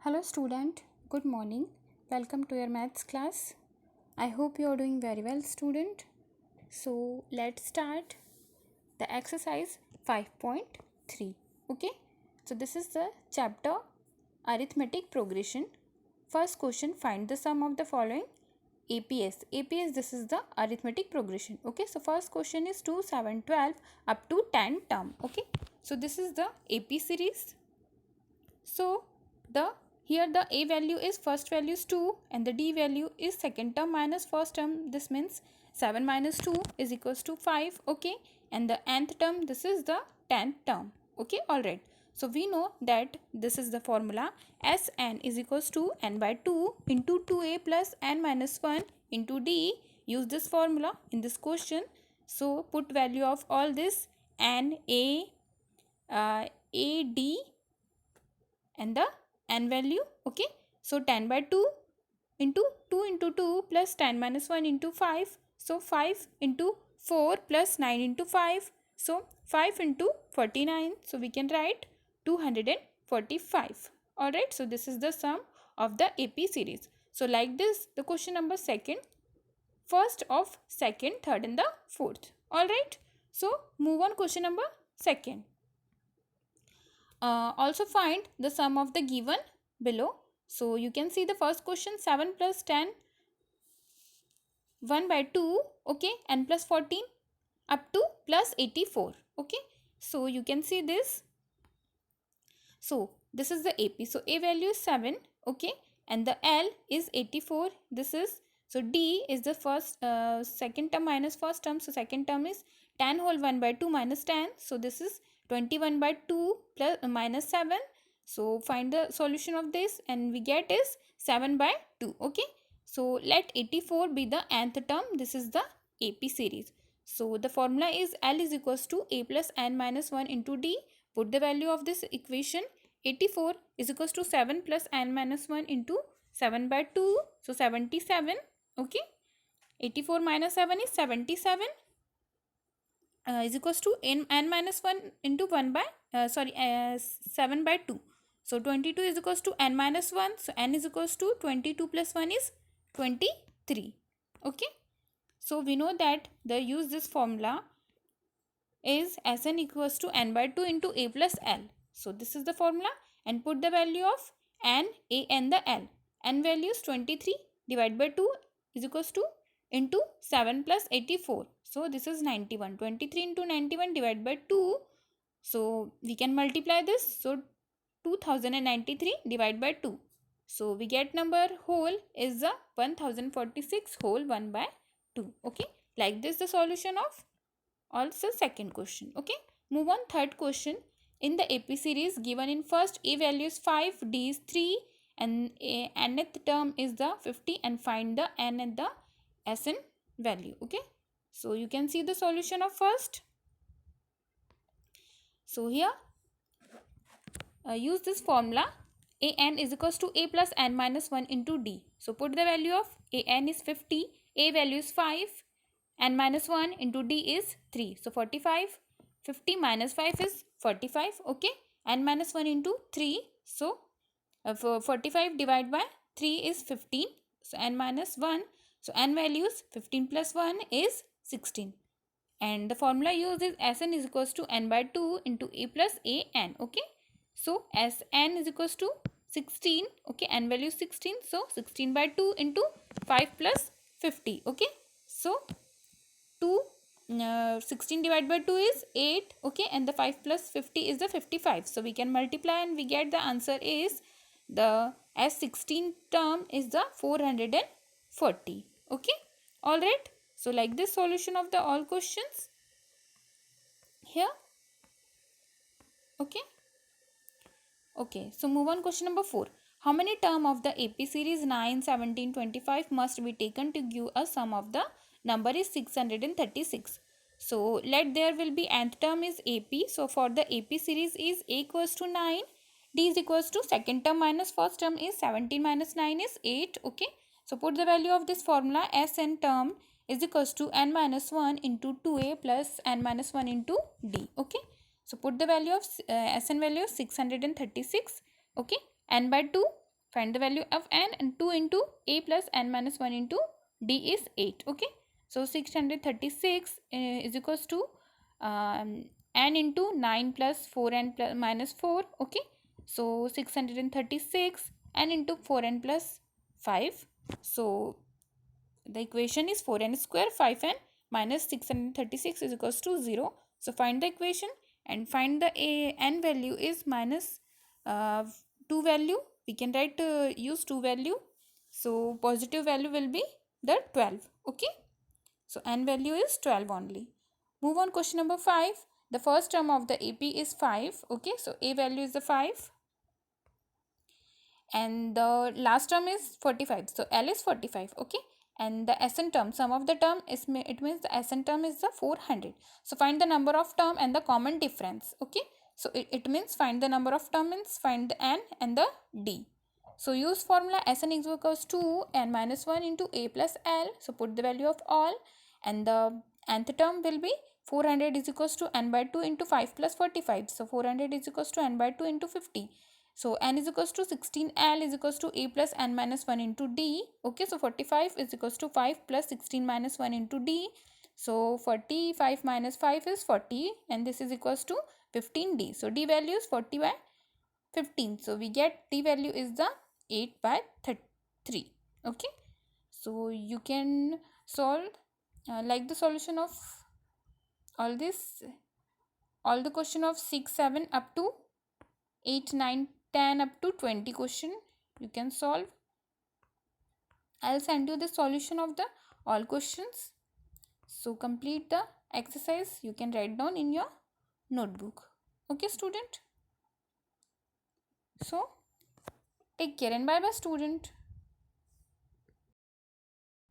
Hello student, good morning. Welcome to your maths class. I hope you are doing very well student. So let's start the exercise 5.3. Okay. So this is the chapter arithmetic progression. First question, find the sum of the following APS. APS, this is the arithmetic progression. Okay. So first question is 2, 7, 12 up to 10 term. Okay. So this is the AP series. So the here the a value is first value is 2 and the d value is second term minus first term. This means 7 minus 2 is equals to 5. Okay, and the nth term, this is the 10th term. Okay, all right. So we know that this is the formula Sn is equals to n by 2 into 2a plus n minus 1 into d. Use this formula in this question. So put value of all this n, a, d and the n value. Okay, so 10 by 2 into 2 into 2 plus 10 minus 1 into 5, so 5 into 4 plus 9 into 5, so 5 into 49, so we can write 245. All right, so this is the sum of the AP series. So like this, the question number second, first of second, third and the fourth. All right, so move on question number second. Also find the sum of the given below. So you can see the first question, 7 plus 10, 1 by 2, okay, n plus 14 up to plus 84. Okay, so you can see this. So this is the AP. So A value is 7, okay, and the L is 84. This is, so D is the second term minus first term. So second term is 10 whole 1 by 2 minus 10. So this is 21 by 2 plus minus 7. So find the solution of this and we get is 7 by 2. Okay, so let 84 be the nth term. This is the AP series. So the formula is L is equals to A plus n minus 1 into D. Put the value of this equation. 84 is equals to 7 plus n minus 1 into 7 by 2. So 77. Okay, 84 minus 7 is 77. Is equals to n minus 1 into 1 by 7 by 2. So 22 is equals to n minus 1. So n is equals to 22 plus 1 is 23. Okay, so we know that the use this formula is Sn equals to n by 2 into a plus l. So this is the formula and put the value of n, a and the l. N value is 23 divided by 2 is equals to into 7 plus 84. So this is 91. 23 into 91 divided by 2. So we can multiply this. So 2093 divided by 2. So we get number whole is the 1046 whole 1 by 2. Okay, like this the solution of also second question. Okay, move on third question. In the AP series given in first, A value is 5, D is 3 and nth term is the 50 and find the n and the Sn value. Okay, so you can see the solution of first. So here use this formula an is equals to a plus n minus 1 into d. So put the value of an is 50, a value is 5, n minus 1 into d is 3. So 45, 50 minus 5 is 45. Okay, n minus 1 into 3. So 45 divided by 3 is 15. So n minus 1. So n values 15 plus 1 is 16. And the formula used is Sn is equals to n by 2 into a plus a n. Okay, so Sn is equals to 16. Okay, n value is 16. So 16 by 2 into 5 plus 50. Okay, so 16 divided by 2 is 8. Okay, and the 5 plus 50 is the 55. So we can multiply and we get the answer is the S16 term is the 440. Okay, all right. So like this solution of the all questions here. Okay. Okay, so move on question number 4. How many term of the AP series 9, 17, 25 must be taken to give a sum of the number is 636. So let there will be nth term is AP. So for the AP series is A equals to 9. D is equals to second term minus first term is 17 minus 9 is 8. Okay. So put the value of this formula Sn term is equals to n minus 1 into 2a plus n minus 1 into d. Okay. So put the value of Sn value 636. Okay, n by 2 Find the value of n, and 2 into a plus n minus 1 into d is 8. Okay. So 636 is equals to n into 9 plus 4n plus minus 4. Okay. So 636 n into 4n plus 5. So the equation is 4n square 5n minus 636 is equals to 0. So find the equation and find the n value is minus 2 value. We can write use 2 value. So positive value will be the 12. Okay. So n value is 12 only. Move on, question number 5. The first term of the AP is 5. Okay. So a value is the 5. And the last term is 45. So L is 45. Okay. And the SN term, sum of the term is, it means the SN term is the 400. So find the number of term and the common difference. Okay. So it means find the number of term means find the N and the D. So use formula Sn is equals to n minus 1 into a plus L. So put the value of all, and the nth term will be 400 is equals to n by 2 into 5 plus 45. So 400 is equals to n by 2 into 50. So n is equals to 16, L is equals to a plus n minus 1 into d. Okay, so 45 is equals to 5 plus 16 minus 1 into d. So 45 minus 5 is 40, and this is equals to 15d. So d value is 40 by 15. So we get d value is the 8 by 3. Okay, so you can solve like the solution of all this, all the question of 6, 7 up to 8, 9, 10 up to 20 question you can solve. I'll send you the solution of the all questions. So complete the exercise. You can write down in your notebook. Okay, student. So take care and bye bye, student.